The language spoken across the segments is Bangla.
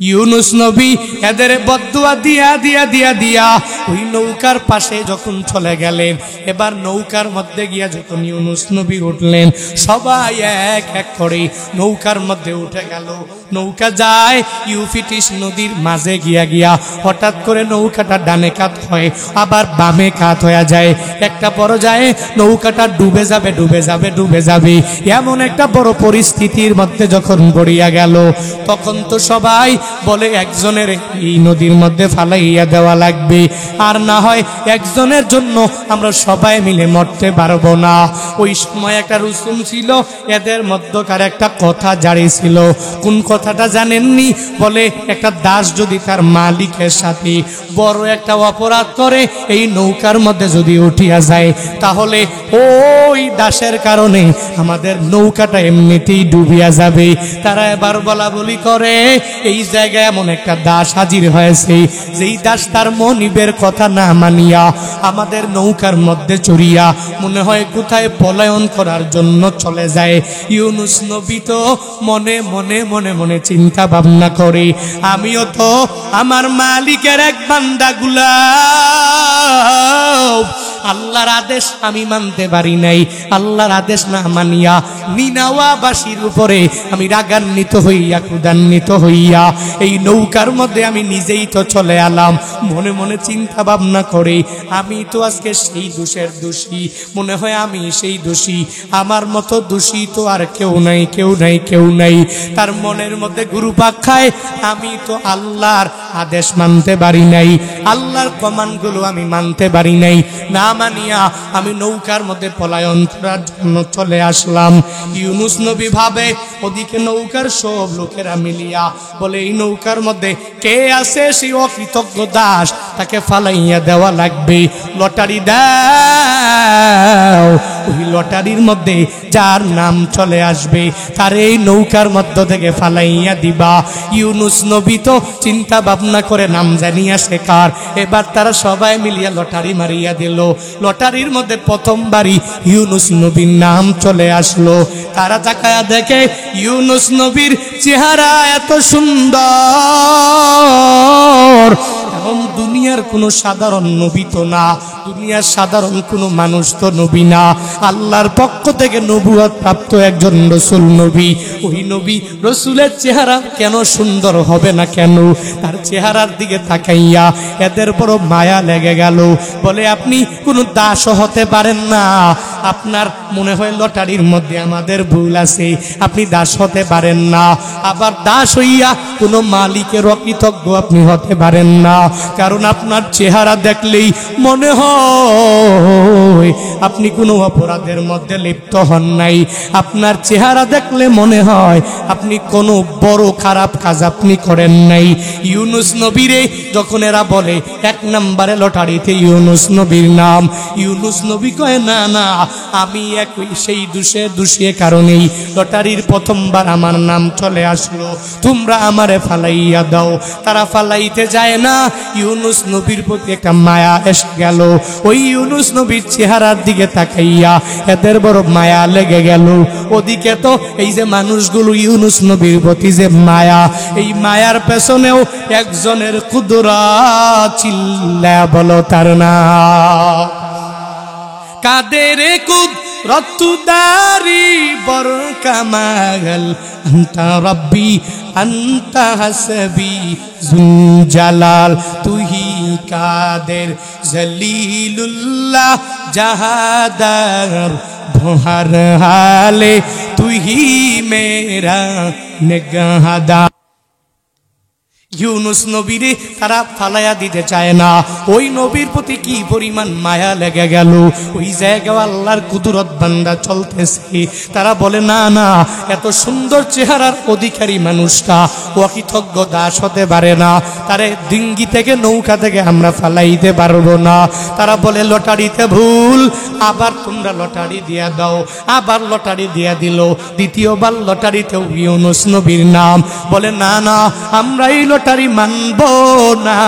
ইউনুস নবী এদের বদদুয়া দিয়া দিয়া দিয়া দিয়া ওই নৌকার পাশে যখন চলে গেলেন, এবার নৌকার মধ্যে গিয়া যখন ইউনুস নবী উঠলেন, সবাই এক এক করে নৌকার মধ্যে উঠে গেল। নৌকা যায় ইউফ্রেটিস নদীর মাঝে গিয়া গিয়া হঠাৎ করে নৌকাটা ডানে কাত হয়, আবার বামে কাত হয়ে যায়। একটা বড় যায় নৌকাটা ডুবে যাবে ডুবে যাবে ডুবে যাবে, এমন একটা বড় পরিস্থিতির মধ্যে যখন গড়িয়া গেল, তখন তো সবাই বলে একজনের এই নদীর মধ্যে ফালাইয়া দেওয়া লাগবে, আর না হয় একজনের জন্য আমরা সবাই মিলে মরতে পারবো না। ওই সময় একটা রুসুম ছিল, এদের মধ্যকার একটা কথা জারি ছিল। কোন কথাটা জানেননি? বলে একটা দাস যদি তার মালিকের সাথে বড় একটা অপরাধ করে এই নৌকার মধ্যে যদি উঠিয়া যায়, তাহলে ওই দাসের কারণে আমাদের নৌকাটা এমনিতেই ডুবিয়া যাবে। তারা এবার বলা বলি করে, এই জায়গায় এমন একটা দাস হাজির হয়েছে, যেই দাস তার মনিবের কথা না মানিয়া আমাদের নৌকার মধ্যে চড়িয়া মনে হয় কোথায় পলায়ন করার জন্য চলে যায়। ইউনুস নবী তো মনে মনে মনে মনে চিন্তা ভাবনা করে, আমিও তো আমার মালিকের এক বান্দা গোলাম, আল্লাহর আদেশ আমি মানতে পারি নাই। আল্লাহর আদেশ না মানিয়া নিনাওয়াবাসীর উপরে আমি রাগান্বিত হইয়া ক্রোধান্বিত হইয়া এই নৌকার মধ্যে আমি নিজেই তো চলে এলাম। মনে মনে চিন্তা ভাবনা করে, আমি তো আজকে সেই দোষের দোষী, মনে হয় আমি সেই দোষী, আমার মতো দোষী তো আর কেউ নাই কেউ নাই কেউ নাই। তার মনের মধ্যে গুরুপাক খায়, আমি তো আল্লাহর আদেশ মানতে পারি নাই, আল্লাহর কমান্ডগুলো আমি মানতে পারি নাই, না মানিয়া আমি নৌকার মধ্যে পলায়ন করার জন্য চলে আসলাম। ইউনুস নবী ভাবে, ওদিকে নৌকার সব লোকেরা মিলিয়া বলে, এই নৌকার মধ্যে কে আছে সেই অকৃতজ্ঞ দাস, তাকে ফালাইয়া দেওয়া লাগবে, লটারি দাও। ওই লটারির মধ্যে যার নাম চলে আসবে তার এই নৌকার মধ্য থেকে ফালাইয়া দিবা। ইউনুস নবী তো চিন্তা ভাবনা করে নাম জানিয়া শেখার, এবার তারা সবাই মিলিয়া লটারি মারিয়া দিল। লটারির মধ্যে প্রথমবারই ইউনুস নবীর নাম চলে আসলো। তারা তাকায়া দেখে ইউনুস নবীর চেহারা এত সুন্দর, এবং দুনিয়ার কোনো সাধারণ নবী তো না, দুনিয়ার সাধারণ কোনো মানুষ তো নবী না, আল্লাহর পক্ষ থেকে নবুয়ত প্রাপ্ত একজন রসুল নবী। ওই নবী রসুলের চেহারা কেন সুন্দর হবে না কেন? তার চেহারার দিকে তাকাইয়া এদের বড় মায়া লেগে গেল। বলে, আপনি কোনো দাসও হতে পারেন না, আপনার মনে হয় লটারির মধ্যে আমাদের ভুল আছে, আপনি দাস হতে পারেন না, আবার দাস হইয়া কোনো মালিকের অকৃতজ্ঞ আপনি হতে পারেন না, কারণ আপনার চেহারা দেখলেই মনে হয় আপনি কোনো অপরাধের মধ্যে লিপ্ত হন নাই, আপনার চেহারা দেখলে মনে হয় আপনি কোনো বড় খারাপ কাজ আপনি করেন নাই। ইউনুস নবীরে যখন এরা বলে এক নম্বরে লটারিতে ইউনুস নবীর নাম, ইউনুস নবী কয়, না না, আমি একই সেই দোষে কারণেই লটারির প্রথমবার আমার নাম চলে আসলো, তোমরা আমারে ফালাইয়া দাও। তারা ফালাইতে যায় না, ইউনুস নবীর প্রতি একটা মায়া এসে গেল। ওই ইউনুস নবীর চেহারার দিকে তাকাইয়া এদের বড় মায়া লেগে গেল। ওদিকে তো এই যে মানুষগুলো ইউনুস নবীর প্রতি যে মায়া, এই মায়ার পেছনেও একজনের কুদরত, চিল্লা বলো তার নাম। কাদের কুদরত দারি বর কামাল, আনতা রব্বি আনতা হাসবি জুল জালাল, তুহি কাদের জলিলুল্লাহ জাহাদার ভোহার হালে, তুহি মেরা নিগাহদার। ইউনুস নবীরে তারা ফালাইয়া দিতে চায় না। ওই নবীর প্রতি কি পরিমাণ মায়া লেগে গেল। ওই জায়গায় আল্লাহর কুদরত বান্দা চলতেছে, তারা বলে, না না, এত সুন্দর চেহারার অধিকারী মানুষটা অকৃতজ্ঞ দাস হতে পারে না, তারে ডিঙ্গি থেকে নৌকা থেকে আমরা ফালাইতে পারবো না। তারা বলে, লটারিতে ভুল, আবার তোমরা লটারি দিয়া দাও। আবার লটারি দিয়া দিল, দ্বিতীয়বার লটারিতেও ইউনুস নবীর নাম। বলে, না না, আমরা এই লটারি মানব না।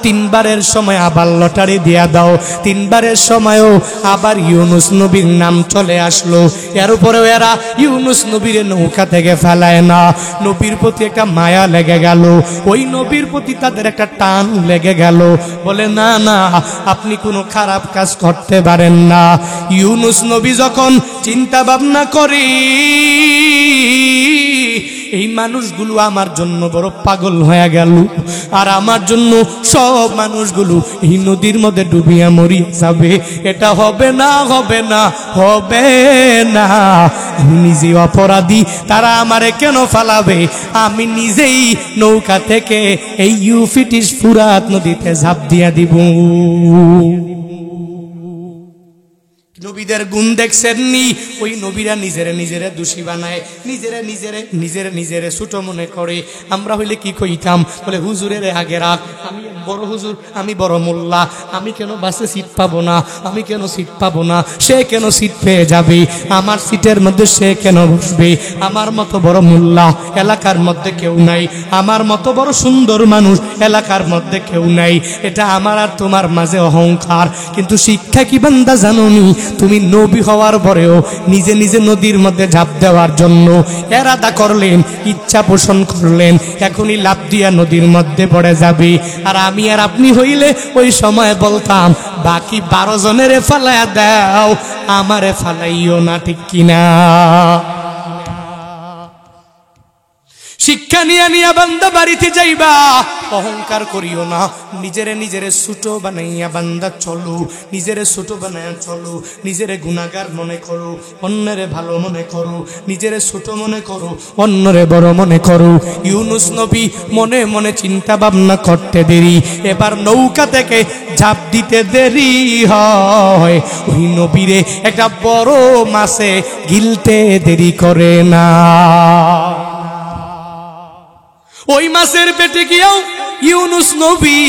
তিনবারের সময় আবার লটারি দিয়া দাও, তিনবারের সময়ও আবার ইউনুস নবীর নাম চলে আসলো। এর উপরেও এরা ইউনুস নবীর নৌকা থেকে ফেলায় না। নবীর প্রতি একটা মায়া লেগে গেল, ওই নবীর প্রতি তাদের একটা টান লেগে গেল। বলে না না, আপনি কোনো খারাপ কাজ করতে পারেন না। ইউনুস নবী যখন চিন্তা ভাবনা করি এই মানুষগুলো আমার জন্য বড় পাগল হয়ে গেল, আর আমার জন্য সব মানুষগুলো এই নদীর মধ্যে ডুবিয়া মরিয়া যাবে, এটা হবে না, হবে না, হবে না। আমি নিজে অপরাধী, তারা আমারে কেন ফালাবে? আমি নিজেই নৌকা থেকে এই ইউফ্রেটিস ফুরাত নদীতে ঝাঁপ দিয়া দিব। নবীদের গুণ দেখছেননি? ওই নবীরা নিজেরে নিজেরে দোষী বানায়, নিজেরে ছোট মনে করে। আমরা হইলে কি কইতাম? বলে হুজুরের আগে রাখ, আমি বড় হুজুর, আমি বড় মোল্লা, আমি কেন বাসে সিট পাবো না? আমি কেন সিট পাবো না? সে কেন সিট পেয়ে যাবে? আমার সিটের মধ্যে সে কেন বসবে? আমার মতো বড় মোল্লা এলাকার মধ্যে কেউ নাই, আমার মতো বড় সুন্দর মানুষ এলাকার মধ্যে কেউ নাই। এটা আমার আর তোমার মাঝে অহংকার। কিন্তু শিক্ষা কি বান্দা জানোনি? তুমি নবী হওয়ার পরেও নিজে নিজে নদীর মধ্যে ঝাঁপ দেওয়ার জন্য এরাদা করলেন, ইচ্ছা পোষণ করলেন, এখনই লাফ দিয়া নদীর মধ্যে পড়ে যাবে। আর আমি আর আপনি হইলে ওই সময় বলতাম, বাকি 12 জনের ফালাইয়া দাও, আমারে ফালাইও না, ঠিক কিনা? শিক্ষা নিয়ে নিয়ে বান্দা বাড়িতে যাইবা, অহংকার করিও না। নিজেরে ছোট বানাইয়া বান্দা চলো, নিজেরে ছোট বানাইয়া চলো, নিজেরে গুনাহগার মনে করো, অন্যরে ভালো মনে করো, নিজেরে ছোট মনে করো, অন্যরে বড় মনে করো। ইউনুস নবী মনে মনে চিন্তা ভাবনা করতে দেরি, এবার নৌকা থেকে ঝাঁপ দিতে দেরি হয়। ওই নবীরে একটা বড় মাছে গিলতে দেরি করে না। ওই মাছের পেটে গিয়েও ইউনুস নবী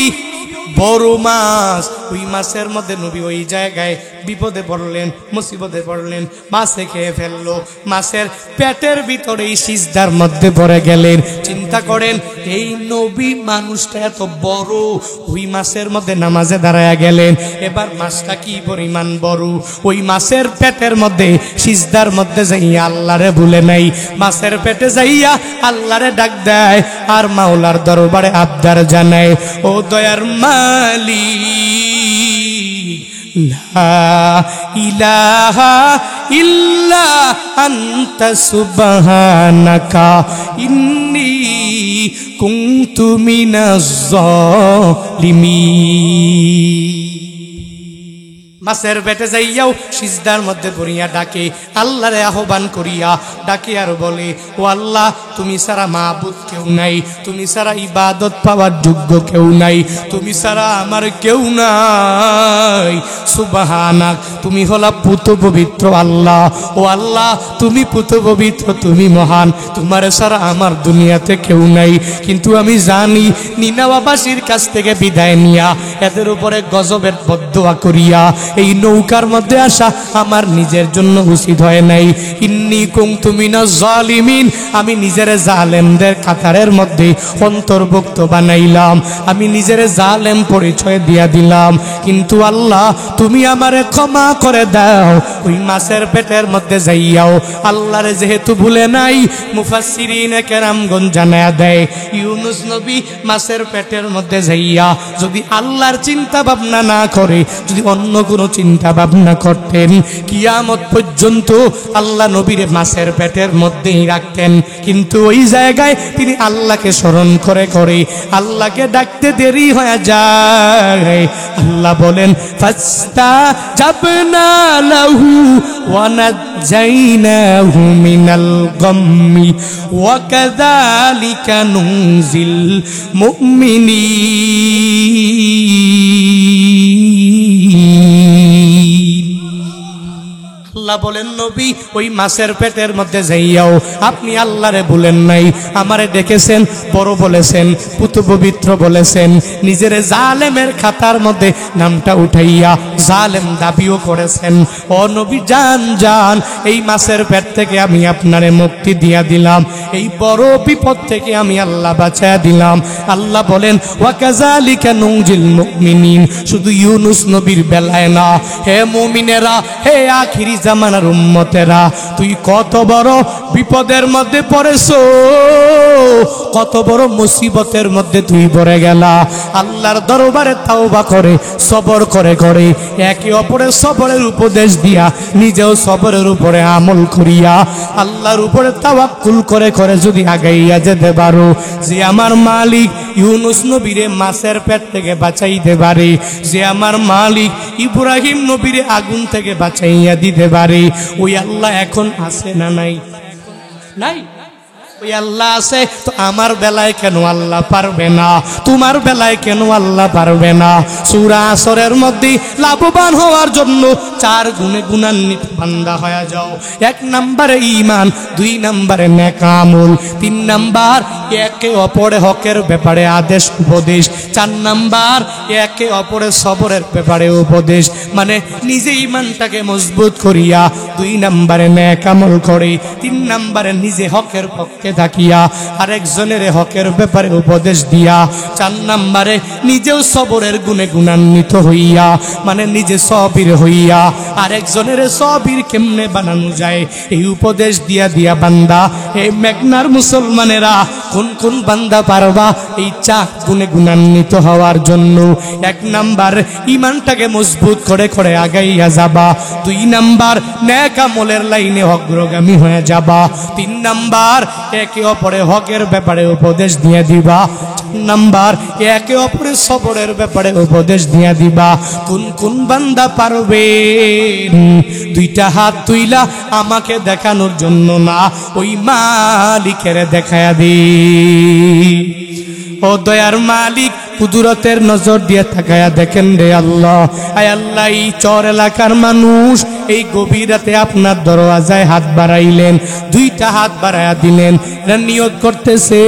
বড় মাছ, ওই মাছের মধ্যে নবী ওই জায়গায় বিপদে পড়লেন, মুসিবতে পড়লেন, মাছে খেয়ে ফেললো। মাছের পেটের ভিতরে এই সিজদার মধ্যে পড়ে গেলেন। চিন্তা করেন, এই নবী মানুষটা এত বড়, ওই মাছের মধ্যে নামাজে দাঁড়ায়া গেলেন। এবার মাছটা কি পরিমাণ বড়, ওই মাছের পেটের মধ্যে সিজদার মধ্যে যাইয়া আল্লাহরে ভুলে নাই, মাছের পেটে যাইয়া আল্লাহরে ডাক দেয় আর মাওলার দরবারে আবদার জানায়, ও দয়ার মালিক, লা ইলাহা ইল্লা আনতা সুবহানাকা ইন্নী কুনতু মিনাজ জালিমিন। মাছের পেটে যাইয়াও সিজদার মধ্যে পড়িয়া ডাকে, আল্লাহরে আহ্বান করিয়া ডাকে আর বলে, ও আল্লাহ, তুমি ছাড়া মাবুদ কেউ নাই, তুমি ছাড়া ইবাদত পাওয়ার যোগ্য কেউ নাই, তুমি ছাড়া আমার কেউ নাই। সুবহানাক, তুমি হলা পুত পবিত্র আল্লাহ। ও আল্লাহ, তুমি পুত পবিত্র, তুমি মহান, তোমার ছাড়া আমার দুনিয়াতে কেউ নাই। কিন্তু আমি জানি নিনাওয়াবাসীর কাছ থেকে বিদায় নিয়া এদের উপরে গজবের বদদোয়া করিয়া এই নৌকার মধ্যে আসা আমার নিজের জন্য উচিত হয় নাই। ইন্নী কুনতু মিনাজ জালিমিন, আমি নিজের জালেমদের কাতারের মধ্যে অন্তর্ভুক্ত বানাইলাম, আমি নিজের জালেম পরিচয় দিয়া দিলাম। কিন্তু আল্লাহ, তুমি আমারে ক্ষমা করে দাও। ওই মাছের পেটের মধ্যে যাইয়াও আল্লাহরে যেহেতু ভুলে নাই, মুফাসসিরিনে কেরামগণ জানায়া দেয়, ইউনুস নবী মাছের পেটের মধ্যে যাইয়া যদি আল্লাহর চিন্তা ভাবনা না করে, যদি অন্য কোনো চিন্তা ভাবনা করতেন, কিয়ামত পর্যন্ত আল্লাহ নবীরে মাছের পেটের মধ্যেই রাখতেন। কিন্তু ওই জায়গায় তিনি আল্লাহকে স্মরণ করে করে আল্লাহকে ডাকতে দেরি হয়ে যায়। আল্লাহ বলেন, ফাস্তাজাবনা লাহু ওয়া নাজাইনাহু মিনাল গাম্মি ওয়া কাযালিকা নুনজিল মুমিনিন। আল্লাহ আল্লাহ বলেন নবী ওই মাছের পেটের মধ্যে যাইয়াও আপনি আল্লাহরে বলেন নাই, আমারে দেখেছেন, বড় বলেছেন, পুত পবিত্র বলেছেন, নিজের জালেমের খাতার মধ্যে নামটা উঠাইয়া জালেম দাবিও করেছেন। ও নবী যান যান, এই মাছের পেট থেকে আমি আপনারে মুক্তি দিয়া দিলাম, এই বড় বিপদ থেকে আমি আল্লাহ বাঁচায়া দিলাম। আল্লাহ বলেন ওয়াকাযালিকা নুনজিল মুমিনিন, শুধু ইউনুস নবীর বেলায় না, হে মুমিনেরা, হে আখিরি জামানার উম্মতেরা, তুই কত বড় বিপদের মধ্যে পড়েছো, কত বড় মুসিবতের মধ্যে তুই পড়ে গেলা, আল্লাহর দরবারে তাওবা করে সবর করে করে একে অপরের সবরের উপদেশ দিয়া নিজেও সবরের উপরে আমল করিয়া আল্লাহর উপরে তাওয়াক্কুল করে করে যদি আগাইয়া যেতে পারো, যে আমার মালিক ইউনুস নবীরে মাছের পেট থেকে বাঁচাইতে পারে, যে আমার মালিক ইব্রাহিম নবীরে আগুন থেকে বাঁচাইয়া দিতে পারে, ওই আল্লাহ এখন আছে না নাই? নাই। ওই আল্লাহ আছে তো আমার বেলায় কেন আল্লাহ পারবে না? তোমার বেলায় কেন আল্লাহ পারবে না? সূরা আসরের মধ্যে লাভবান হওয়ার জন্য 4 গুণে গুণান্বিত বান্দা হয়ে যাও। 1 নম্বরে ঈমান, 2 নম্বরে নেক আমল, 3 নাম্বার একে অপরে হকের ব্যাপারে আদেশ উপদেশ, 4 নাম্বার একে অপরে সবরের ব্যাপারে উপদেশ, মানে নিজে ঈমানটাকে মজবুত করিয়া 2 নম্বরে নেক আমল করে, 3 নম্বরে নিজে হকের পক্ষে থাকিয়া আরেকজনের হকের ব্যাপারে উপদেশ দিয়া, 4 নম্বরে নিজেও সবরের গুণে গুণান্বিত হইয়া, মানে নিজে সবির হইয়া আরেকজনের সবির কেমনে বানানো যায় এই উপদেশ দিয়া দিয়া বান্দা, এই মেঘনার মুসলমানেরা কোন কোন বান্দা পারবা এই 4 গুণে গুণান্বিত হওয়ার জন্য? 1 নাম্বার ঈমানটাকে মজবুত করে করে আগাইয়া যাবা, 2 নাম্বার নেক আমলের লাইনে অগ্রগামী হয়ে যাবা, 3 নাম্বার একে অপরে হকের ব্যাপারে উপদেশ দিয়ে দিবা, 4 নাম্বার একে অপরে সবরের ব্যাপারে উপদেশ দিয়ে দিবা। কোন কোন বান্দা পারবে? 2টা হাত তুইলা আমাকে দেখানোর জন্য না, ওই মালিকের দেখায়া দি। ও দয়ার মালিক, কুদরতের নজর দিয়ে তাকায়া দেখেন রে আল্লাহ, আয় আল্লাহ, এই চর এলাকার মানুষ এই গভীর রাতে আপনার দরওয়াজায় হাত বাড়াইলেন, 2টা হাত বাড়ায়া দিলেন, এরা নিয়ত করতেছে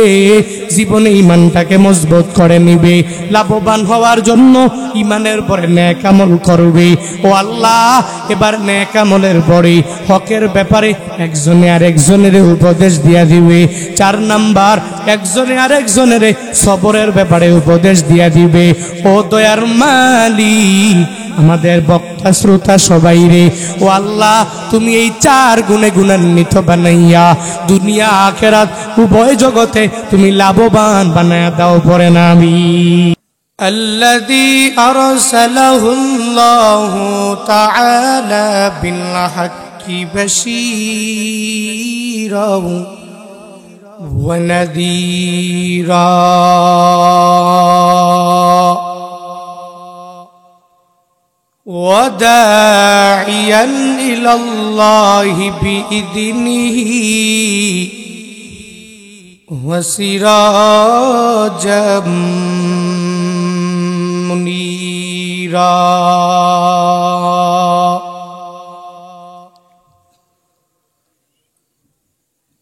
জীবনে ঈমানটাকে মজবুত করে নিবে, লাভবান হওয়ার জন্য ঈমানের পরে নেক আমল করবে। ও আল্লাহ, এবার নেক আমলের পরে হকের ব্যাপারে একজনে আরেকজনের উপদেশ দিয়া দিবে, 4 নাম্বার একজনে আরেকজনের সবরের ব্যাপারে উপদেশ দিয়া দিবে। ও দয়ার মালিক, আমাদের বক্তা শ্রোতা সবাই রে, ও আল্লাহ, তুমি এই 4 গুণে গুণান্বিত বানাইয়া দুনিয়া আখিরাত উভয় জগতে তুমি লাভবান বানায়া দাও, পড়ে না আমিন। الذي أرسله الله تعالى بالحق بشيرا ونذيرا وداعيا إلى الله بإذنه وسراجا منيرا.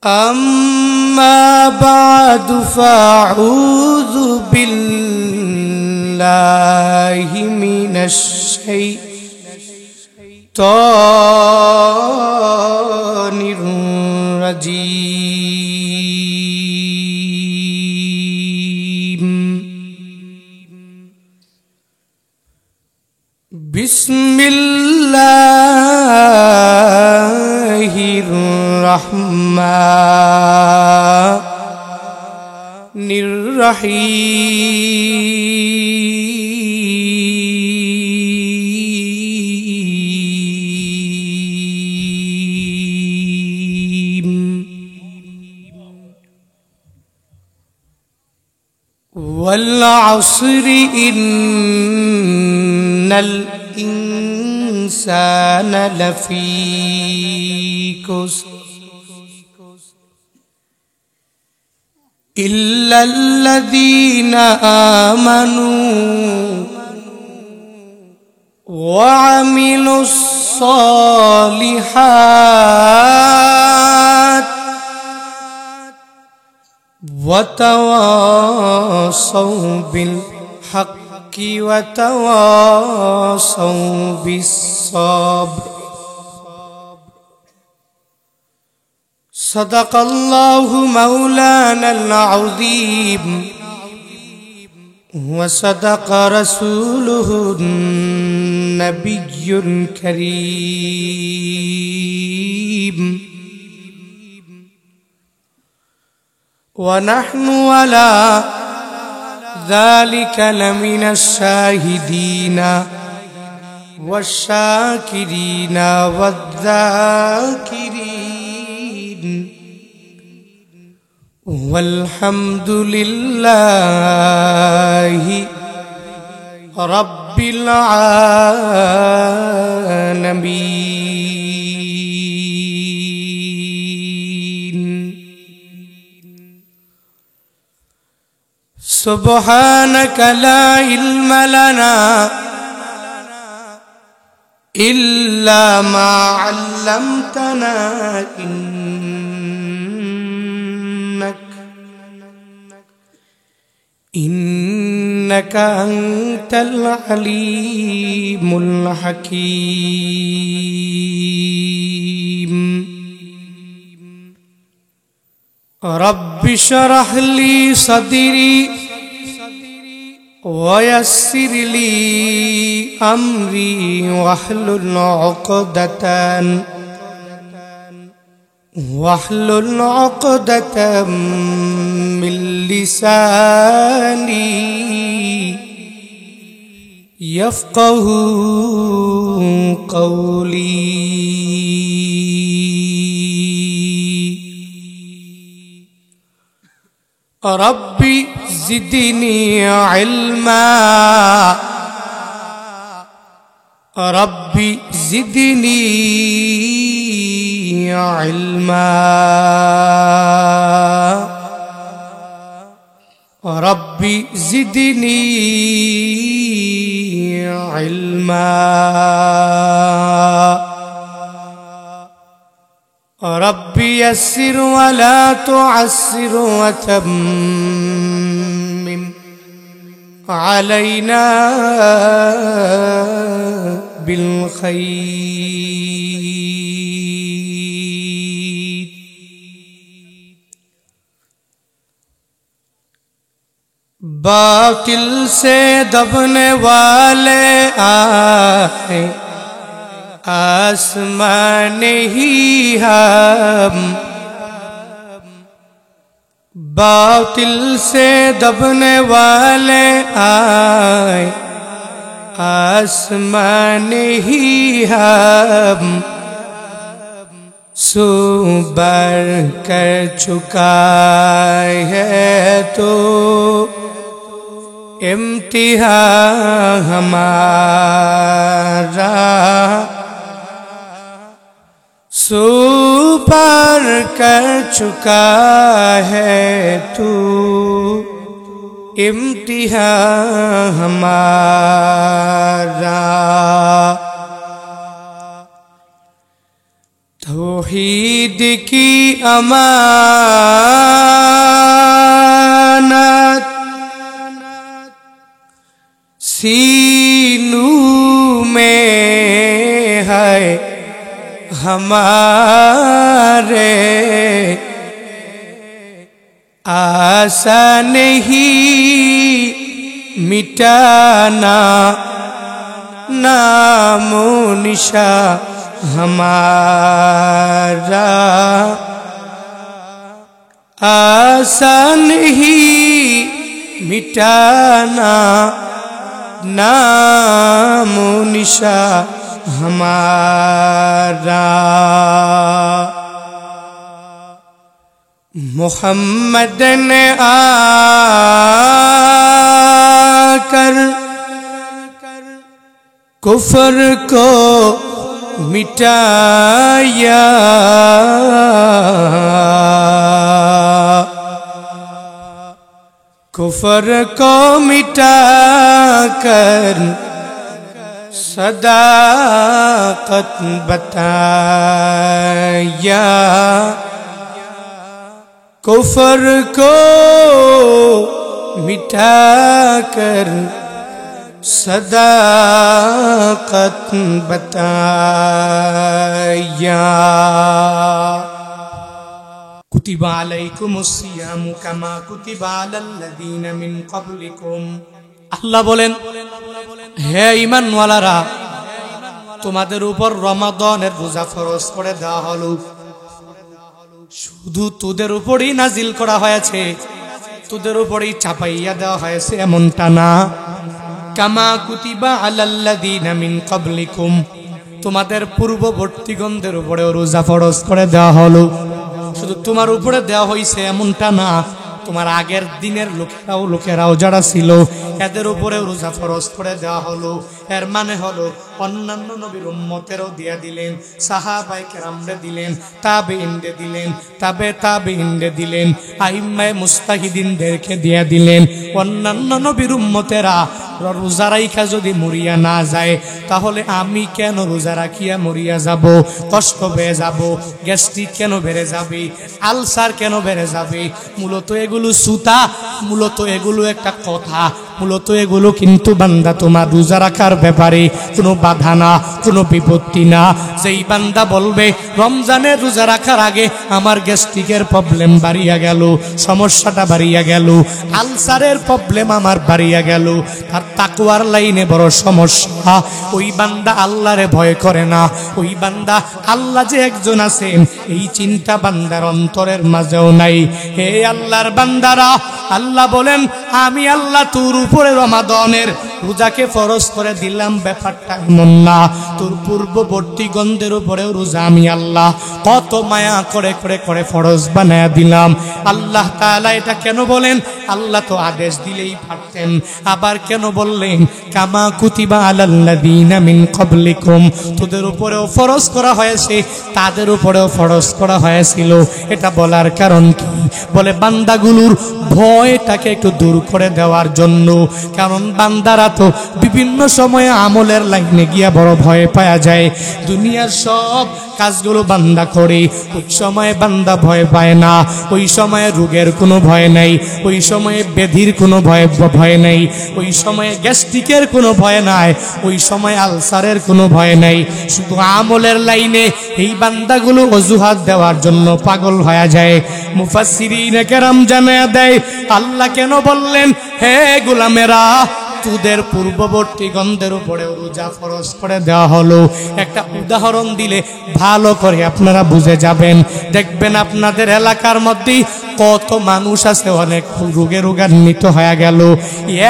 أما بعد فأعوذ بالله من الشيطان الرجيم. بسم الله الرحمن الرحيم. والعصر إن الإنسان لفي خسر إلا الذين آمنوا وعملوا الصالحات وتواصوا بالحق وتواصوا بالصبر. صدق الله مولانا العظيم وصدق رسوله النبي الكريم ونحن على ذلك لمن الشاهدين والشاكرين والذاكرين والحمد لله رب العالمين. سبحانك لا علم لنا إلا ما علمتنا إنك أنت العليم الحكيم. رب اشرح لي صدري ويسر لي أمري واحلل عقدة من لساني يفقه قولي. ربي زدني علما ربي زدني علما ربي زدني علما ربي يسر ولا تعسر وتمم علينا بالخير. बातिल से दबने वाले आए आसमान ही हम, बातिल से दबने वाले आए आसमान ही हम, सो बर कर चुका है तो इम्तिहान हमारा, सो पार कर चुका है तू इम्तिहान हमारा। तौहीद की अमानत सीनों में है हमारे, आशा नहीं मिटाना नामो निशा हमारा, आशा नहीं मिटाना नामो निशा हमारा। मोहम्मद ने आकर कुफर को मिटाया, कुफर को मिटाकर सदाकत बताया, कुफ्र को मिटाकर सदाकत बताया। कुतिबा अलैकुमुस सियामु कामा कुतिबा अलाल्लाযीना मिन क्বাবলিকুম। আল্লাহ বলেন, হে ঈমানওয়ালারা, তোমাদের উপর রমাদানের রোজা ফরজ করে দেওয়া হলো। শুধু তোদের উপরই নাজিল করা হয়েছে, তোদের উপরই চাপাইয়া দেওয়া হয়েছে এমনটা না। কামা কুতিবা আলাল্লাযীনা মিন ক্বাবলিকুম, তোমাদের পূর্ববর্তীগণদের উপরেও রোজা ফরজ করে দেওয়া হলো। শুধু তোমার উপরে দেওয়া হয়েছে এমনটা না, তোমার আগের দিনের লোকেরাও যারা ছিল এদের উপরেও রোজা ফরজ করে দেওয়া হলো। এর মানে হলো অন্যান্য নবীর উম্মতেরও দিয়া দিলেন, সাহাবায়ে কেরামরে দিলেন, তাবেঈনরে দিলেন, তাবেঈনরে দিলেন, আইম্মায়ে মুজতাহিদিনদেরকে দিয়া দিলেন। অন্যান্য নবীর উম্মতেরা রোজা রাইখা যদি মরিয়া না যায়, তাহলে আমি কেন রোজা রাখিয়া মরিয়া যাব? কষ্ট পেয়ে যাব, গ্যাস্ট্রিক কেন বেড়ে যাবে, আলসার কেন বেড়ে যাবে? মূলত এগুলো সুতা, মূলত এগুলো একটা কথা, মূলত এগুলো কিন্তু বান্দা তোমার রোজা রাখার ব্যাপারে কোনো বাধা না, কোনো বিপত্তি না। যেই বান্দা বলবে রমজানের রোজা রাখার আগে আমার গ্যাস্ট্রিকের প্রবলেম বাড়িয়া গেল, সমস্যাটা বাড়িয়া গেল, আলসারের প্রবলেম আমার বাড়িয়া গেল, তার তাকওয়ার লাইনে বড় সমস্যা। ওই বান্দা আল্লাহরে ভয় করে না, ওই বান্দা আল্লাহ যে একজন আছেন এই চিন্তা বান্দার অন্তরের মাঝেও নাই। হে আল্লাহর বান্দারা, আল্লাহ বলেন আমি আল্লাহ তোর উপরে রমাদানের রোজাকে ফরজ করে দিলাম, ব্যাপারটা এমন না। তোর পূর্ববর্তী গণদের উপরেও রোজা আমি আল্লাহ কত মায়া করে করে করে ফরজ বানায়া দিলাম। আল্লাহ তাআলা এটা কেন বলেন? আল্লাহ তো আদেশ দিলেই পারতেন, আবার কেন বললেন কামা কুতিবা আলাল্লাযীনা মিন ক্বাবলিকুম, তোদের উপরেও ফরজ করা হয়েছে, তাদের উপরেও ফরজ করা হয়েছিল। এটা বলার কারণ কি? বলে বান্দাগুলোর ভয়টাকে একটু দূর করে দেওয়ার জন্য। কারণ বান্দারা তো বিভিন্ন সময়ে আমলের লাইনে গিয়া বড় ভয় পাওয়া যায়। দুনিয়ার সব কাজগুলো বান্দা করে, ওই সময়ে বান্দা ভয় পায় না। ওই সময়ে রোগের কোনো ভয় নাই, ওই সময়ে ব্যাধির কোনো ভয় নাই, ওই সময়ে গ্যাস্ট্রিকের কোনো ভয় নাই, ওই সময় আলসারের কোনো ভয় নাই। শুধু আমলের লাইনে এই বান্দাগুলো অজুহাত দেওয়ার জন্য পাগল হয়ে যায়। মুফাসসিরিনে কেরাম জানায়া দেয় আল্লাহ কেন বললেন হে গোলামেরা তোদের পূর্ববর্তী গণদের উপরেও রোজা ফরজ করে দেওয়া হলো। একটা উদাহরণ দিলে ভালো করে আপনারা বুঝে যাবেন। দেখবেন আপনাদের এলাকার মধ্যে কত মানুষ আছে অনেক রোগে রোগান্বিত হয়ে গেল,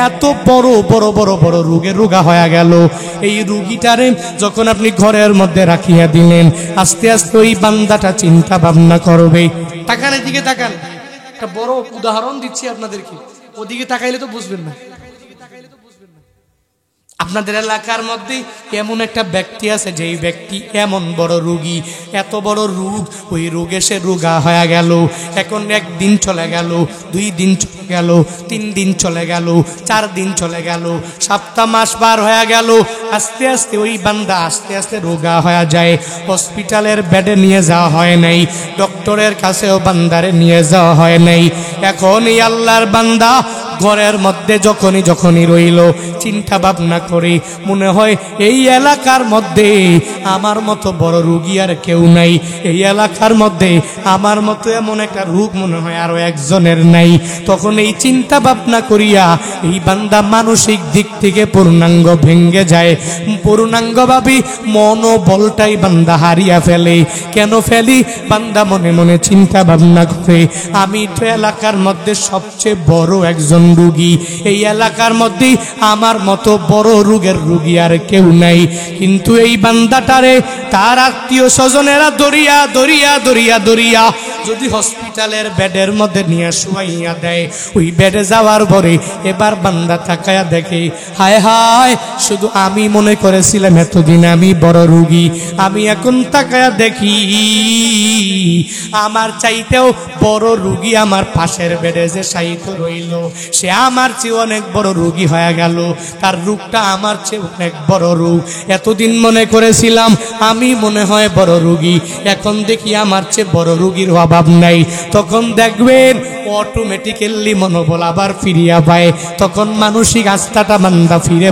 এত বড় বড় বড় বড় রোগে রোগা হয়ে গেল। এই রোগীটারে যখন আপনি ঘরের মধ্যে রাখিয়া দিলেন, আস্তে আস্তে ওই বান্দাটা চিন্তা ভাবনা করবে। তাকান, এদিকে তাকান, একটা বড় উদাহরণ দিচ্ছি আপনাদেরকে, ওদিকে তাকাইলে তো বুঝবেন না। আপনাদের এলাকার মধ্যে এমন একটা ব্যক্তি আছে, যেই ব্যক্তি এমন বড় রোগী, এত বড় রোগ, ওই রোগে সে রোগা হয়ে গেল। এখন একদিন চলে গেল, 2 দিন চলে গেল, 3 দিন চলে গেল, 4 দিন চলে গেল, সপ্তাহ মাস পার হয়ে গেল। আস্তে আস্তে ওই বান্দা আস্তে আস্তে রোগা হয়ে যায়। হসপিটালের বেডে নিয়ে যাওয়া হয় নাই, ডক্টরের কাছেও বান্দারে নিয়ে যাওয়া হয় নাই। এখন এই আল্লাহর বান্দা ঘরের মধ্যে যখনই রইল, চিন্তা ভাবনা করে মনে হয় এই এলাকার মধ্যে আমার মতো বড় রোগী আর কেউ নাই, এই এলাকার মধ্যে আমার মতো এমন একটা রোগ মনে হয় আরো একজনের নাই। তখন এই চিন্তা ভাবনা করিয়া এই বান্দা মানসিক দিক থেকে পূর্ণাঙ্গ ভেঙ্গে যায়, পূর্ণাঙ্গভাবে মনোবলটাই বান্দা হারিয়া ফেলে। কেন ফেলি? বান্দা মনে মনে চিন্তা ভাবনা করে আমি তো এলাকার মধ্যে সবচেয়ে বড় একজন রোগী, এই এলাকার মধ্যে আমার মতো বড় রোগের রোগী আর কেউ নাই। কিন্তু এই বান্দাটারে তার আত্মীয় স্বজনেরা দরিয়া দরিয়া দরিয়া দরিয়া যদি হসপিটালের বেডের মধ্যে নিয়ে শুয়াইয়া দেয়, ওই বেডে যাওয়ার পরে এবার বান্দা তাকায়া দেখে, হায় হায়, শুধু আমি মনে করেছিলাম এতদিন আমি বড় রোগী, আমি এখন তাকায়া দেখি আমার চাইতেও বড় রোগী আমার পাশের বেডে যে শায়িত রইল, সে আমার চেয়ে অনেক বড় রোগী হয়ে গেল, তার রোগটা আমার চেয়ে অনেক বড় রোগ। এতদিন মনে করেছিলাম আমি মনে হয় বড় রোগী, এখন দেখি আমার চেয়ে বড় রোগীর অভাব নাই। তখন দেখবেন অটোমেটিক্যালি মনোবল আবার ফিরিয়া পায়, তখন মানসিক আস্থাটা বান্দা ফিরে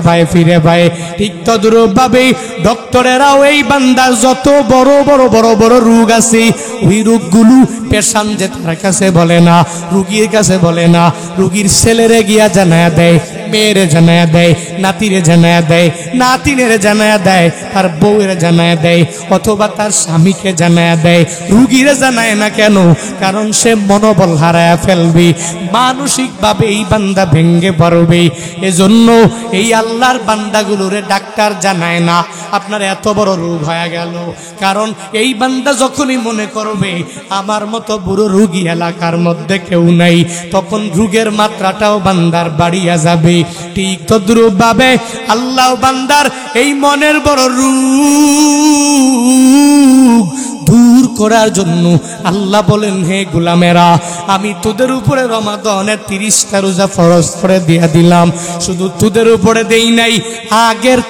পায়। ঠিক তদ্রূপভাবে ডক্টরেরাও এই বান্দার যত বড় বড় বড় বড় রোগ আছে, ওই রোগগুলো পেশেন্ট যে তার কাছে বলে না, রোগীর কাছে বলে না, রোগীর ছেলেরে গিয়া জানায়া দেয়, মেয়েরে জানায়া দেয়, নাতিরে জানায়া দেয়, নাতিনের জানায়া দেয়, তার বউয়ের জানায়া দেয়, অথবা তার স্বামীকে জানায়া দেয়। রোগীরে জানায় না কেন? কারণ সে মনোবল হারায়া ফেলবে, মানসিকভাবে এই বান্দা ভেঙ্গে পড়বে। এজন্য এই আল্লাহর বান্দাগুলোরে ডাক্তার জানায় না আপনার এত বড় রোগ হয়ে গেল, কারণ এই বান্দা যখনই মনে করবে আমার মতো বুড়ো রোগী এলাকার মধ্যে কেউ নাই, তখন রোগের মাত্রাটাও বান্দার বাড়িয়া যাবে। ঠিক তদ্রূপভাবে আল্লাহ বান্দার এই মনের বড় রোগ দূর করার জন্য আল্লাহ বলেন, হে গোলামেরা, আমি তোদের উপরে রমাদানের 30টা রোজা ফরজ করে দিয়ে দিলাম। শুধু তোদের উপরে দেই নাই,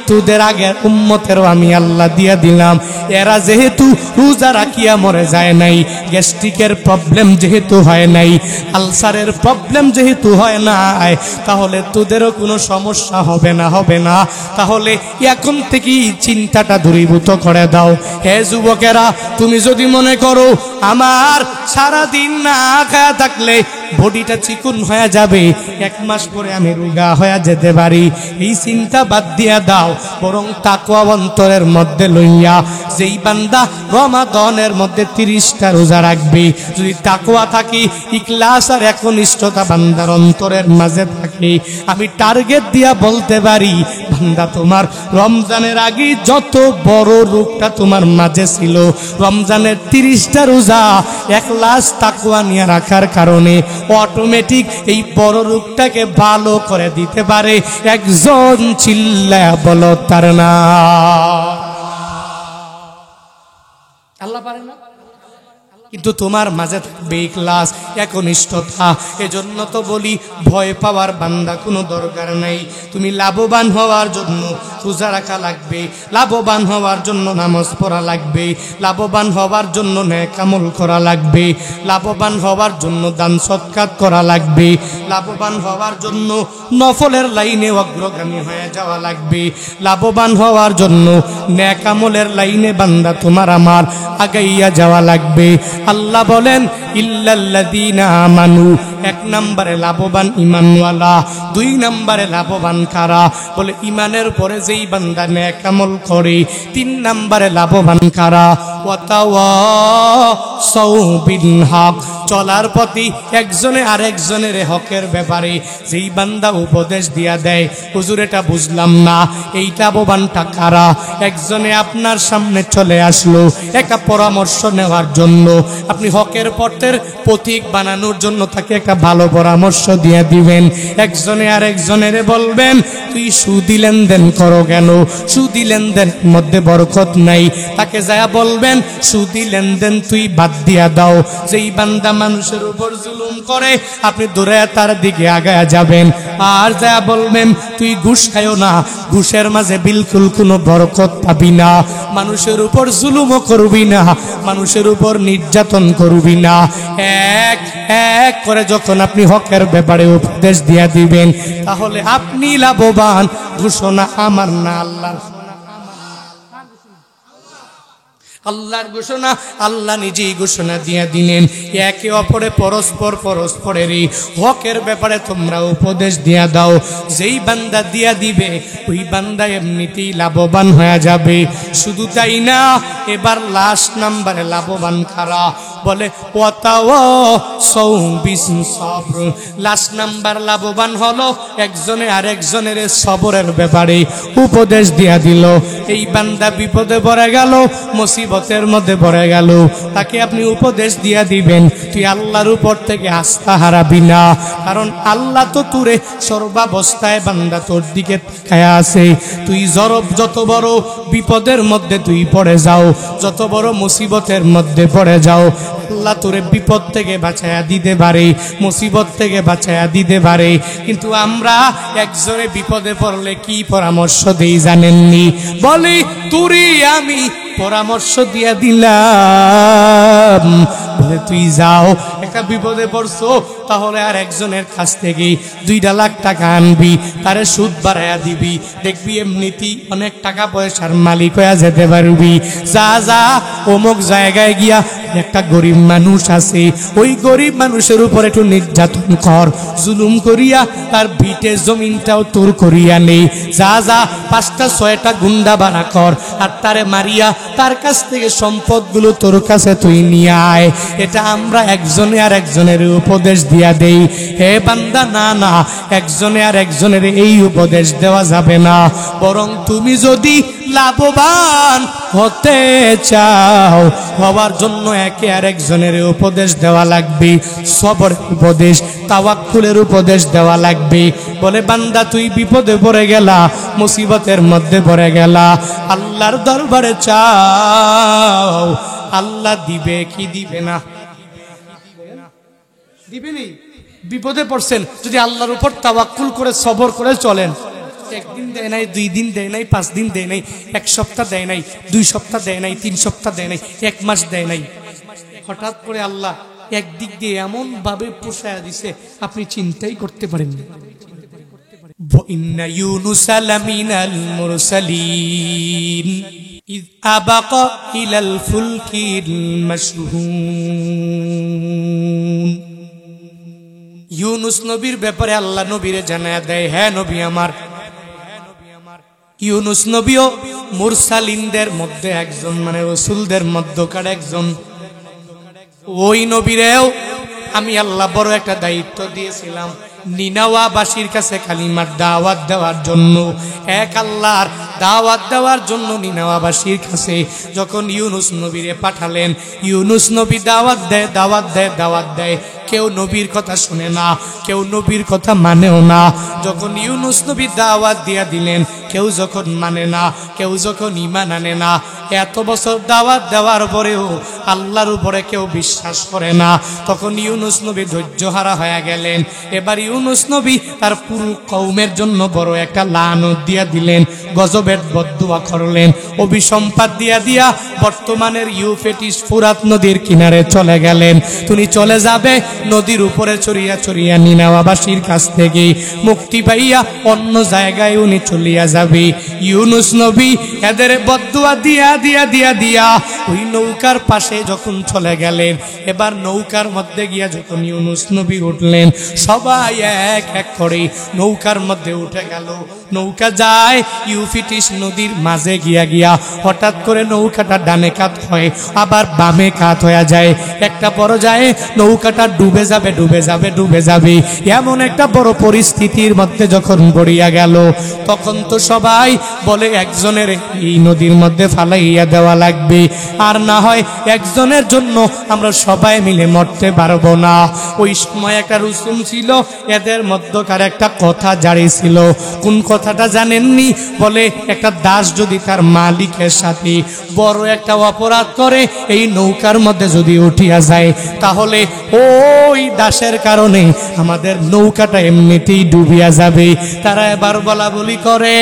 তোদের আগের উম্মতেরও আমি আল্লাহ দিয়ে দিলাম। এরা যেহেতু রোজা রাখিয়া মরে যায় নাই, গ্যাস্ট্রিকের প্রবলেম যেহেতু হয় নাই, আলসারের প্রবলেম যেহেতু হয় নাই, তাহলে তোদেরও কোনো সমস্যা হবে না। তাহলে এখন থেকেই চিন্তাটা দূরীভূত করে দাও। হে যুবকেরা, তুমি যদি মনে করো আমার সারাদিন না খায়া থাকলে বডিটা চিকুন হয়ে যাবে, 1 মাস পরে আমি রোগা হয়ে যেতে পারি, এই চিন্তা বাদ দিয়া দাও। বরং তাকওয়া অন্তরের মধ্যে লইয়া যেই বান্দা রমাদানের মধ্যে 30টা রোজা রাখবে, যদি তাকওয়া থাকি, ইখলাস আর একনিষ্ঠতা বান্দার অন্তরের মাঝে থাকে, আমি টার্গেট দিয়া বলতে পারি, বান্দা তোমার রমজানের আগে যত বড় রোগটা তোমার মাঝে ছিল, রমজানের 30টা রোজা ইখলাস তাকওয়া নিয়ে রাখার কারণে অটোমেটিক এই বড় রোগটাকে ভালো করে দিতে পারে। একজন চিল্লায়া বলো তার না, আল্লাহ পারে না? কিন্তু তোমার মাঝে থাকবে ইখলাস, একনিষ্ঠতা। এজন্য তো বলি, ভয় পাওয়ার বান্দা কোনো দরকার নাই। তুমি লাভবান হওয়ার জন্য রোজা রাখা লাগবে, লাভবান হওয়ার জন্য নামাজ পড়া লাগবে, লাভবান হওয়ার জন্য নেক আমল করা লাগবে, লাভবান হওয়ার জন্য দান সৎকার করা লাগবে, লাভবান হওয়ার জন্য নফলের লাইনে অগ্রগামী হয়ে যাওয়া লাগবে, লাভবান হওয়ার জন্য নেক আমলের লাইনে বান্দা তোমার আমার আগাইয়া যাওয়া লাগবে। আল্লাহ বলেন, ইল্লাল্লাযীনা আমানু, 1 নম্বরে লাভবান ইমানওয়ালা, 2 নম্বরে লাভবান কারা? বলে ইমানের পরে যেই বান্দা নেক আমল করে। 3 নম্বরে লাভবান কারা? ওয়াতাওয়াসাউ বিল হক, চলার প্রতি একজনে আরেকজনের হকের ব্যাপারে যেই বান্দা উপদেশ দিয়া দেয়, হুজুর এটা বুঝলাম না, এই লাভবানটা কারা? একজনে আপনার সামনে চলে আসলো একটা পরামর্শ নেওয়ার জন্য, আপনি হকের পথের পথিক বানানোর জন্য তাকে একটা ভালো পরামর্শ দিয়ে দিবেন। একজনে আরেকজনের বলবেন, তুই সুদি লেনদেন করো কেন? সুদি লেনদেন মধ্যে বরকত নাই। তাকে যা বলবেন, সুদি লেনদেন তুই বাদ দিয়া দাও। যেই বান্দা মানুষের উপর জুলুম করে, আপনি দূরে তার দিকে আগায়া যাবেন। আর যা বলবেন, তুই ঘুষ খাইও না, ঘুষের মাঝে বিলকুল কোনো বরকত পাবি না। মানুষের উপর জুলুমও করবি না, মানুষের উপর নির্যাতন করবি না। এক এক করে যখন আপনি হকের ব্যাপারে উপদেশ দিয়া দিবেন, তাহলে আপনি লাভবান। ঘোষণা আমার না, আল্লাহর। আল্লাহর ঘোষণা, আল্লাহ নিজেই ঘোষণা দিয়ে দিলেন, একে অপরে পরস্পরের হকের ব্যাপারে তোমরা উপদেশ দিয়া দাও। যেই বান্দা দিয়া দিবে, ওই বান্দা এমনিতেই লাভবান হয়ে যাবে। শুধু তাই না, এবার লাস্ট নাম্বারে লাভবান কারা? বলে ওয়াতাওয়াসাউ বিস সবর। লাস্ট নাম্বার লাভবান হলো একজনে আরেকজনের সবরের ব্যাপারে উপদেশ দিয়া দিল। এই বান্দা বিপদে পড়ে গেল, মুসিবত মুসিবতের মধ্যে পড়ে গেল, তাকে আপনি উপদেশ দিয়া দিবেন তুই আল্লাহর উপর থেকে আস্থা হারাবি না, কারণ আল্লাহ তো তোরে সর্বাবস্থায় বান্দা তোর দিকে তাকায়া আছে। তুই যত বড় বিপদের মধ্যে তুই পড়ে যাও, যত বড় মুসিবতের মধ্যে পড়ে যাও, আল্লাহ তোরে বিপদ থেকে বাঁচায়া দিতে পারে, মুসিবত থেকে বাঁচায়া দিতে পারে। কিন্তু আমরা একজনে বিপদে পড়লে কি পরামর্শ দেই জানেননি? বলি তুরি আমি পরামর্শ দিয়া দিলাম, বলে তুই যাও, একটা বিপদে পড়ছো, তাহলে আর একজনের কাছ থেকে 2 লাখ টাকা আনবি, তারে সুদ বাড়াইয়া দিবি, দেখবি এমনিতেই অনেক টাকা পয়সার মালিক হয়ে যেতে পারবি। যা যা অমুক জায়গায় গিয়া একটা গরিব মানুষ আছে, ওই গরিব মানুষের উপর একটু নির্যাতন কর, জুলুম করিয়া তার ভিটে জমিনটাও তোর করিয়া নেই। যা যা 5টা 6টা গুন্ডা বাড়া কর, আর তারে মারিয়া তার কাছ থেকে সম্পদগুলো তোর কাছে তুই নিয়ে আয়। এটা আমরা একজনে আর একজনের উপদেশ দিয়া দেই। হে বান্দা, না না, একজনে আর একজনের এই উপদেশ দেওয়া যাবে না, বরং তুমি যদি লাভবান হতে চাও, হওয়ার জন্য একে আর একজনের উপদেশ দেওয়া লাগবে, সবরের উপদেশ, তাওয়াক্কুলের উপদেশ দেওয়া লাগবে। বলে বান্দা তুই বিপদে পড়ে গেলা, মুসিবতের মধ্যে পড়ে গেলা, আল্লাহর দরবারে চাও, আল্লাহ দিবে কি দিবে না? দিবেনি। বিপদে পড়ছেন, যদি আল্লাহর উপর তাওয়াক্কুল করে সবর করে চলেন, 1 দিন দেয় নাই, 2 দিন দেয় নাই, 5 দিন দেয় নাই, 1 সপ্তাহ দেয় নাই, 2 সপ্তাহ দেয় নাই, 3 সপ্তাহ দেয় নাই, 1 মাস দেয় নাই, হঠাৎ করে আল্লাহ একদিক দিয়ে এমন ভাবে পোষায়া দিছে আপনি চিন্তাই করতে পারেন না। ইন্না ইউনুস লামিনাল মুরসালিন ইয আবাকা ইলাল ফুলকিল মাশহুন। ইউনুস নবীর ব্যাপারে আল্লাহ নবীরে জানায়া দেয়, হ্যাঁ নবী আমার, ইউনুস নবীও মুরসালিনদের মধ্যে একজন, মানে রাসূলদের মধ্যকার একজন। ওই নবীরেও আমি আল্লাহ বড় একটা দায়িত্ব দিয়েছিলাম, নিনাওয়াবাসীর কাছে কালিমার দাওয়াত দেওয়ার জন্য, এক আল্লাহর দাওয়াত দেওয়ার জন্য নিনাওয়াবাসীর কাছে যখন ইউনুস নবীরে পাঠালেন, ইউনুস নবী দাওয়াত দেয়, দাওয়াত দেয়, দাওয়াত দেয়, কেউ নবীর কথা শুনে না, কেউ নবীর কথা মানেও না। যখন ইউনুস নবী দাওয়াত দিয়া দিলেন, কেউ যখন মানে না, কেউ যখন ঈমান আনে না, এত বছর দাওয়াত দেওয়ার পরেও আল্লাহর উপরে কেউ বিশ্বাস করে না, তখন ইউনুস নবী ধৈর্যহারা হয়ে গেলেন। এবার ইউনুস নবী তার পুরো কওমের জন্য বড় একটা লানত দিয়া দিলেন, গজবের বদদুয়া করলেন, অভিসম্পাদ দিয়া দিয়া বর্তমানের ইউফ্রেটিস ফুরাত নদীর কিনারে চলে গেলেন। তিনি চলে যাবে নদীর উপরে চড়িয়া চড়িয়া নিনাওয়াবাসীর কাছ থেকে মুক্তি পাইয়া অন্য জায়গায় উনি চলিয়া যাবে। ইউনুস নবী এদের বদদুয়া দিয়া দিয়া দিয়া দিয়া ওই নৌকার পাশে যখন চলে গেলেন, এবার নৌকার মধ্যে গিয়া যখন ইউনুস নবী উঠলেন, সবাই এক এক করে নৌকার মধ্যে উঠে গেল। নৌকা যায় ইউফ্রেটিস নদীর মাঝে গিয়া গিয়া হঠাৎ করে নৌকাটা ডানে কাত হয়, আবার বামে কাত হয়ে যায়, একটা পর্যায়ে নৌকাটা ডুবে যাবে, ডুবে যাবে, ডুবে যাবে, এমন একটা বড় পরিস্থিতির মধ্যে যখন পড়িয়া গেল, তখন তো সবাই বলে একজনের এই নদীর মধ্যে ফালাইয়া দেওয়া লাগবে, আর না হয় একজনের জন্য আমরা সবাই মিলে মরতে পারবো না। ওই সময় একটা রসুম ছিল, এদের মধ্যকার একটা কথা জারি ছিল। কোন কথাটা জানেননি? বলে একটা দাস যদি তার মালিকের সাথে বড় একটা অপরাধ করে এই নৌকার মধ্যে যদি উঠিয়া যায়, তাহলে ওই দাসের কারণে আমাদের নৌকাটা এমনিতেই ডুবিয়া যাবে। তারা এবার বলা বলি করে,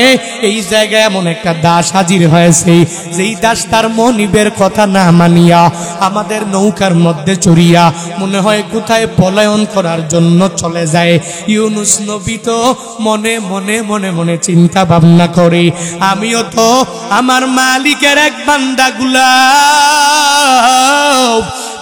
এই জায়গায় এমন একটা দাস হাজির হয়েছে, যেই দাস তার মনিবের কথা না মানিয়া আমাদের নৌকার মধ্যে চড়িয়া মনে হয় কোথায় পলায়ন করার জন্য চলে যায়। ইউনুস নবী তো মনে মনে মনে মনে চিন্তা ভাবনা করে, আমিও তো আমার মালিকের এক বান্দা গোলাম,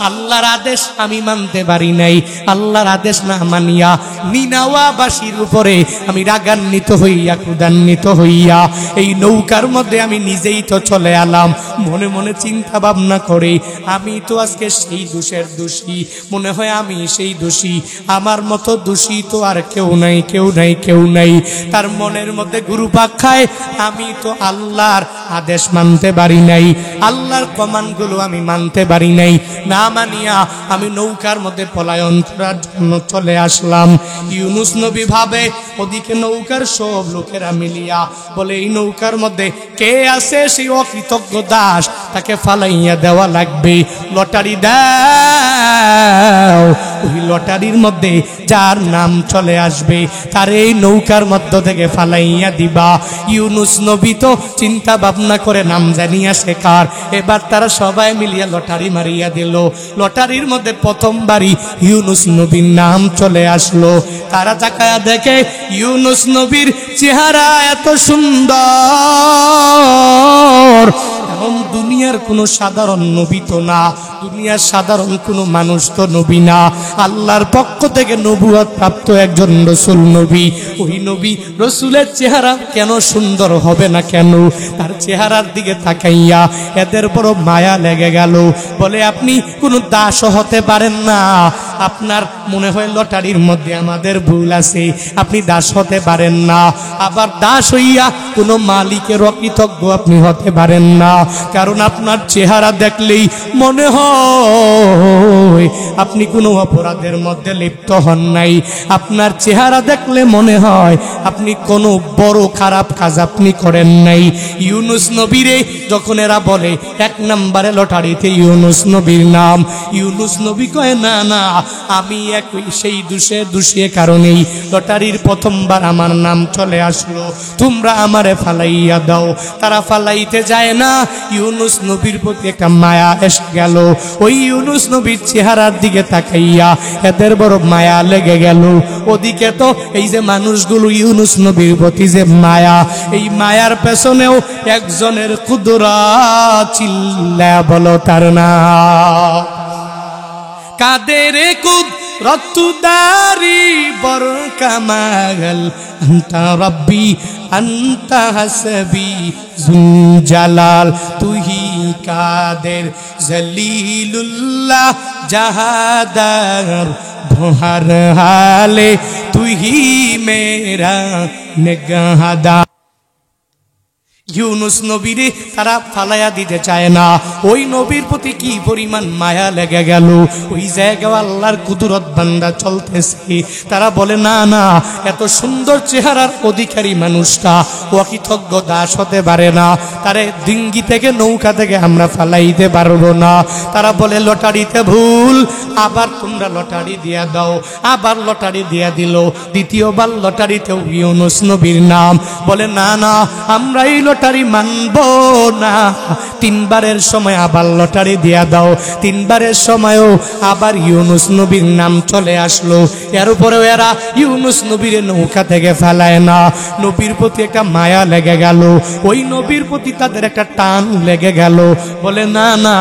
আল্লাহর আদেশ আমি মানতে পারি নাই। আল্লাহর আদেশ না মানিয়া নিনাওয়াবাসীর উপরে আমি রাগান্বিত হইয়া ক্রোধান্বিত হইয়া এই নৌকার মধ্যে আমি নিজেই তো চলে এলাম। মনে মনে চিন্তা ভাবনা করে আমি তো আজকে সেই দোষের দোষী, মনে হয় আমি সেই দোষী, আমার মতো দোষী তো আর কেউ নাই, কেউ নাই, কেউ নাই। তার মনের মধ্যে ঘুরপাক খায় আমি তো আল্লাহর আদেশ মানতে পারি নাই, আল্লাহর কমান্ডগুলো আমি মানতে পারি নাই। না মানিয়া আমি নৌকার মধ্যে পলায়ন করার জন্য চলে আসলাম। ইউনুস নবী ভাবে ওদিকে নৌকার সব লোকেরা মিলিয়া বলে এই নৌকার মধ্যে কে আছে সেই অকৃতজ্ঞ দাস, তাকে ফালাইয়া দেওয়া লাগবে, লটারি দাও। ওই লটারির মধ্যে যার নাম চলে আসবে তার এই নৌকার মধ্য থেকে ফালাইয়া দিবা। ইউনুস নবী তো চিন্তা ভাবনা করে নাম জানিয়া শেখার, এবার তারা সবাই মিলিয়া লটারি মারিয়া দিল। লটারির মধ্যে প্রথমবারই ইউনুস নবীর নাম চলে আসলো। তারা তাকায়া দেখে ইউনুস নবীর চেহারা এত সুন্দর, এবং দুনিয়ার কোনো সাধারণ নবী তো না, দুনিয়ার সাধারণ কোনো মানুষ তো নবী না, আল্লাহর পক্ষ থেকে নবুয়ত প্রাপ্ত একজন রসুল নবী। ওই নবী রসুলের চেহারা কেন সুন্দর হবে না কেন? তার চেহারার দিকে তাকাইয়া এদের বড় মায়া লেগে গেল। বলে আপনি কোনো দাসও হতে পারেন না, আপনার মনে হয় লটারির মধ্যে আমাদের ভুল আছে, আপনি দাস হতে পারেন না। আবার দাস হইয়া কোনো মালিকের অকৃতজ্ঞ আপনি হতে পারেন না, কারণ আপনার চেহারা দেখলেই মনে হয় আপনি কোনো অপরাধের মধ্যে লিপ্ত হন নাই। আপনার চেহারা দেখলে মনে হয় আপনি কোনো বড় খারাপ কাজ আপনি করেন নাই। ইউনুস নবীরে যখন এরা বলে এক নম্বরে লটারিতে ইউনুস নবীর নাম, ইউনুস নবী কয় না না, আমি একই সেই দোষে কারণেই লটারির প্রথমবার আমার নাম চলে আসলো, তোমরা আমারে ফালাইয়া দাও। তারা ফালাইতে যায় না, ইউনুস নবীর প্রতি একটা মায়া এসে গেল। ওই ইউনুস নবীর চেহারার দিকে তাকাইয়া এদের বড় মায়া লেগে গেল। ওদিকে তো এই যে মানুষগুলো ইউনুস নবীর প্রতি যে মায়া, এই মায়ার পেছনেও একজনের কুদরত, চিল্লা বলো তার নাম। কাদের কুদরত দারি বর কামাল, আনতা রব্বি আনতা হাসবি জুল জালাল, তুহি কাদের জলিলুল্লাহ জাহাদার ভোহার হালে, তুহি মেরা নিগাহদা। ইউনুস নবীরে তারা ফালাইয়া দিতে চায় না। ওই নবীর প্রতি কি পরিমাণ মায়া লেগে গেল। ওই জায়গায় আল্লাহর কুদরত বান্দা চলতেছে, তারা বলে না না, এত সুন্দর চেহারার অধিকারী মানুষটা অকৃতজ্ঞ দাস হতে পারে না, তারে ডিঙ্গি থেকে নৌকা থেকে আমরা ফালাইতে পারবো না। তারা বলে লটারিতে ভুল, আবার তোমরা লটারি দিয়া দাও। আবার লটারি দিয়া দিল, দ্বিতীয়বার লটারিতেও ইউনুস নবীর নাম। বলে না না, আমরা এই লটারি মানব না। তিনবারের সময় আবার লটারি দিয়া দাও, তিনবারের সময়ও আবার ইউনুস নবীর নাম চলে আসলো। এর উপরেও এরা ইউনুস নবীর নৌকা থেকে ফেলায় না। নবীর প্রতি একটা মায়া লেগে গেল, ওই নবীর প্রতি তাদের একটা টান লেগে গেল। বলে না না,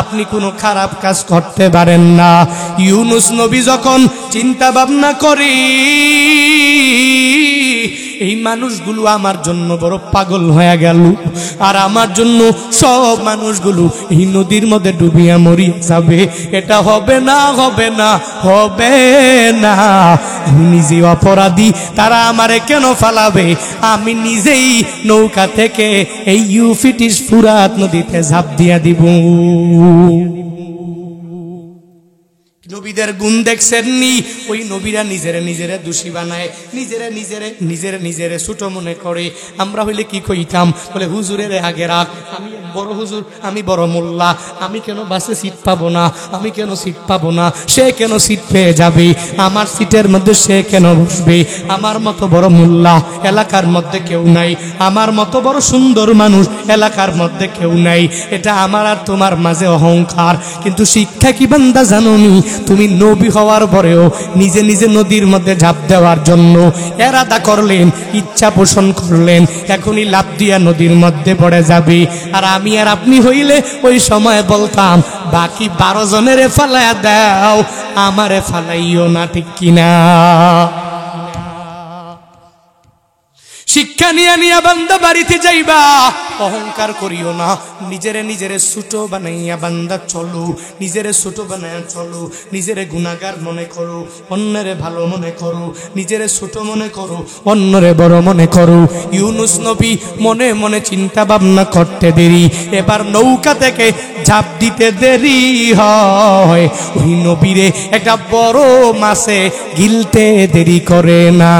আপনি কোনো খারাপ কাজ করতে পারেন না। ইউনুস নবী যখন চিন্তা ভাবনা করি এই মানুষগুলো আমার জন্য বড় পাগল হয়ে গেল, আর আমার জন্য সব মানুষগুলো এই নদীর মধ্যে ডুবিয়া মরিয়া যাবে, এটা হবে না, হবে না, হবে না। আমি নিজে অপরাধী, তারা আমারে কেন ফালাবে? আমি নিজেই নৌকা থেকে এই ইউফ্রেটিস ফুরাত নদীতে ঝাঁপ দিয়া দিব। নবীদের গুণ দেখছেননি? ওই নবীরা নিজেরে দোষী বানায়, নিজেরে ছোট মনে করে। আমরা হইলে কি কইতাম? বলে হুজুরের আগে রাখ, আমি বড় হুজুর, আমি বড় মোল্লা, আমি কেন বাসে সিট পাবো না, আমি কেন সিট পাবো না, সে কেন সিট পেয়ে যাবে, আমার সিটের মধ্যে সে কেন বসবে, আমার মতো বড় মোল্লা এলাকার মধ্যে কেউ নাই, আমার মতো বড় সুন্দর মানুষ এলাকার মধ্যে কেউ নাই। এটা আমার আর তোমার মাঝে অহংকার। কিন্তু শিক্ষা কি বান্দা জানোনি? তুমি নবী হওয়ার পরেও নিজে নিজে নদীর মধ্যে ঝাঁপ দেওয়ার জন্য এরাদা করলেন, ইচ্ছা পোষণ করলেন, এখনই লাফ দিয়া নদীর মধ্যে পড়ে যাবে। আর আমি আর আপনি হইলে ওই সময় বলতাম বাকি 12 জনের ফালায়া দাও, আমারে ফালাইও না, ঠিক কিনা? শিক্ষা নিয়ে নিয়ে বান্দা বাড়িতে যাইবা, অহংকার করিও না, নিজেরে ছোট বানাইয়া বান্দা চলো, নিজেরে ছোট বানাইয়া চলো, নিজেরে গুনাহগার মনে করো, অন্যরে ভালো মনে করো, নিজেরে ছোট মনে করো, অন্যরে বড় মনে করো। ইউনুস নবী মনে মনে চিন্তা ভাবনা করতে দেরি, এবার নৌকা থেকে ঝাঁপ দিতে দেরি হয়, ওই নবীরে একটা বড় মাছে গিলতে দেরি করে না।